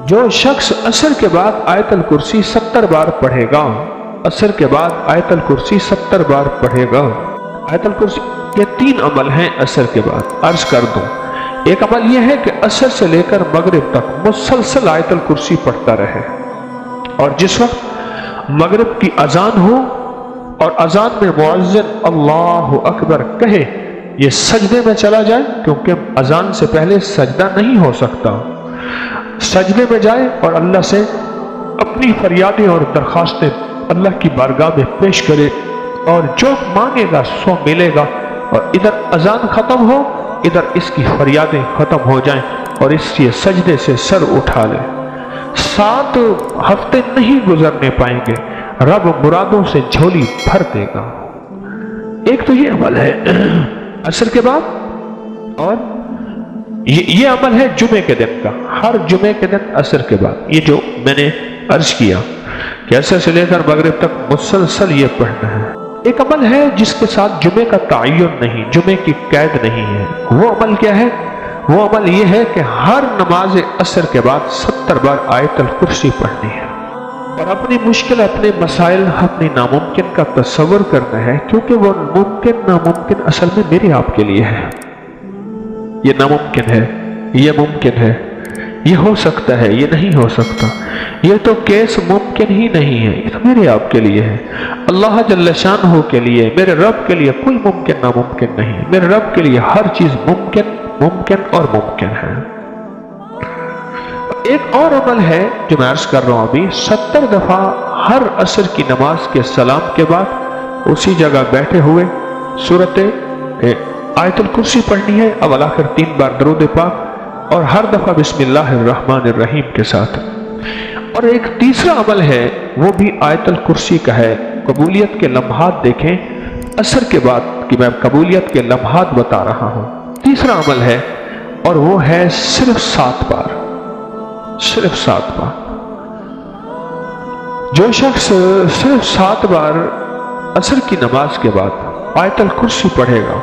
جو شخص عصر کے بعد آیت الکرسی 70 بار پڑھے گا، عصر کے بعد آیت الکرسی 70 بار پڑھے گا۔ آیت الکرسی کے 3 عمل ہیں عصر کے بعد، عرض کر دوں۔ ایک عمل یہ ہے کہ عصر سے لے کر مغرب تک مسلسل آیت الکرسی پڑھتا رہے، اور جس وقت مغرب کی اذان ہو اور اذان میں مؤذن اللہ اکبر کہے، یہ سجدے میں چلا جائے، کیونکہ اذان سے پہلے سجدہ نہیں ہو سکتا، سجدے میں جائے اور اللہ سے اپنی فریادیں اور درخواستیں اللہ کی بارگاہ میں پیش کرے، اور جو مانگے گا سو ملے گا، اور ادھر اذان ختم ہو، ادھر اس کی فریادیں ختم ہو جائیں، اور اس کے سجدے سے سر اٹھا لے۔ 7 ہفتے نہیں گزرنے پائیں گے، رب مرادوں سے جھولی بھر دے گا۔ ایک تو یہ عمل ہے عصر کے بعد، اور یہ عمل ہے جمعے کے دن کا، ہر جمعے کے دن عصر کے بعد، یہ جو میں نے عرض کیا کہ عصر سے لے کر مغرب تک مسلسل یہ پڑھنا ہے۔ ایک عمل ہے جس کے ساتھ جمعے کا تعین نہیں، جمعے کی قید نہیں ہے۔ وہ عمل کیا ہے؟ وہ عمل یہ ہے کہ ہر نماز عصر کے بعد 70 بار آیت الکرسی پڑھنی ہے، اور اپنی مشکل، اپنے مسائل، اپنی ناممکن کا تصور کرنا ہے، کیونکہ وہ ممکن ناممکن اصل میں میرے آپ کے لیے ہے۔ یہ ناممکن ہے، یہ ممکن ہے، یہ ہو سکتا ہے، یہ نہیں ہو سکتا، یہ تو کیس ممکن ہی نہیں ہے، یہ تو میرے آپ کے لیے ہے۔ اللہ جل شانہ کے لیے، میرے رب کے لیے کوئی ممکن ناممکن نہیں، میرے رب کے لیے ہر چیز ممکن، ممکن اور ممکن ہے۔ ایک اور عمل ہے جو میں عرض کر رہا ہوں ابھی، 70 دفعہ ہر عصر کی نماز کے سلام کے بعد اسی جگہ بیٹھے ہوئے سورت آیت الکرسی پڑھنی ہے، اول آخر 3 بار درود پاک، اور ہر دفعہ بسم اللہ الرحمن الرحیم کے ساتھ۔ اور ایک تیسرا عمل ہے، وہ بھی آیت الکرسی کا ہے، قبولیت کے لمحات دیکھیں، عصر کے بعد کہ میں قبولیت کے لمحات بتا رہا ہوں۔ تیسرا عمل ہے، اور وہ ہے صرف 7 بار، صرف 7 بار۔ جو شخص صرف 7 بار عصر کی نماز کے بعد آیت الکرسی پڑھے گا،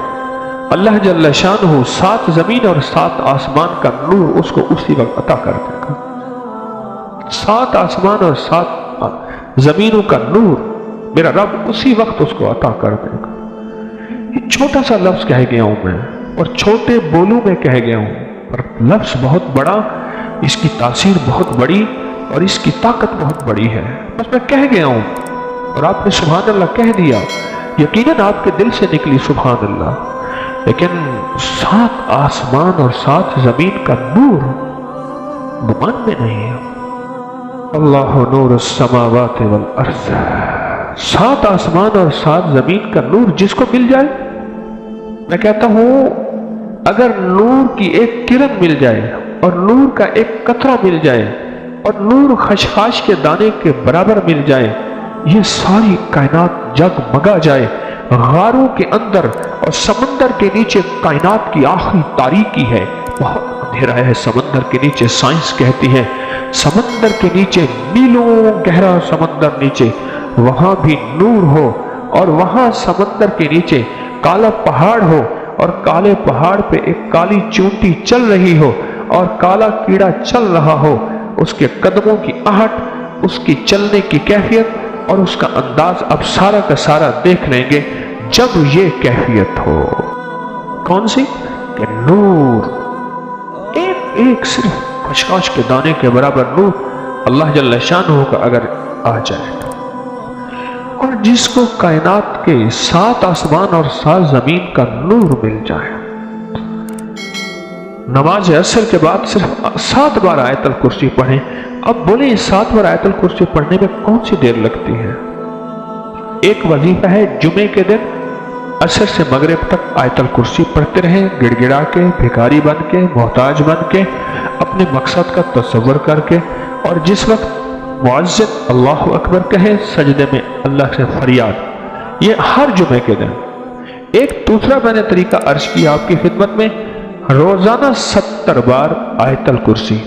اللہ جل شانہ 7 زمین اور 7 آسمان کا نور اس کو اسی وقت عطا کر دے گا۔ 7 آسمان اور 7 زمینوں کا نور میرا رب اسی وقت اس کو عطا کر دے گا۔ یہ چھوٹا سا لفظ کہہ گیا ہوں میں، اور چھوٹے بولوں میں کہہ گیا ہوں، پر لفظ بہت بڑا، اس کی تاثیر بہت بڑی، اور اس کی طاقت بہت بڑی ہے۔ بس میں کہہ گیا ہوں اور آپ نے سبحان اللہ کہہ دیا، یقیناً آپ کے دل سے نکلی سبحان اللہ، لیکن 7 آسمان اور 7 زمین کا نور گمان میں نہیں ہے۔ اللہ نور السماوات والارض، 7 آسمان اور 7 زمین کا نور جس کو مل جائے، میں کہتا ہوں اگر نور کی ایک کرن مل جائے، اور نور کا ایک قطرہ مل جائے، اور نور خشخاش کے دانے کے برابر مل جائے، یہ ساری کائنات جگمگا جائے، غاروں کے اندر اور سمندر کے نیچے کائنات کی آخری تاریکی ہے، بہت اندھیرا ہے سمندر کے نیچے، سائنس کہتی ہے سمندر کے نیچے میلوں گہرا سمندر نیچے، وہاں بھی نور ہو، اور وہاں سمندر کے نیچے کالا پہاڑ ہو، اور کالے پہاڑ پہ ایک کالی چونٹی چل رہی ہو، اور کالا کیڑا چل رہا ہو، اس کے قدموں کی آہٹ، اس کی چلنے کی کیفیت اور اس کا انداز اب سارا کا سارا دیکھ لیں گے جب یہ کیفیت ہو۔ کون سی؟ کہ نور، ایک صرف خشخاش کے دانے کے برابر نور اللہ جل شانہ کا اگر آ جائے، اور جس کو کائنات کے 7 آسمان اور 7 زمین کا نور مل جائے، نماز عصر کے بعد صرف 7 بار آیت الکرسی پڑھیں۔ اب بولیں 7 بار آیت الکرسی پڑھنے میں کون سی دیر لگتی ہے؟ ایک وظیفہ ہے جمعے کے دن عصر سے مغرب تک آیت الکرسی پڑھتے رہیں، گڑ گڑا کے، بھکاری بن کے، محتاج بن کے، اپنے مقصد کا تصور کر کے، اور جس وقت مؤذن اللہ اکبر کہے، سجدے میں اللہ سے فریاد، یہ ہر جمعے کے دن۔ ایک دوسرا میں نے طریقہ عرض کیا آپ کی خدمت میں، روزانہ 70 بار آیت الکرسی۔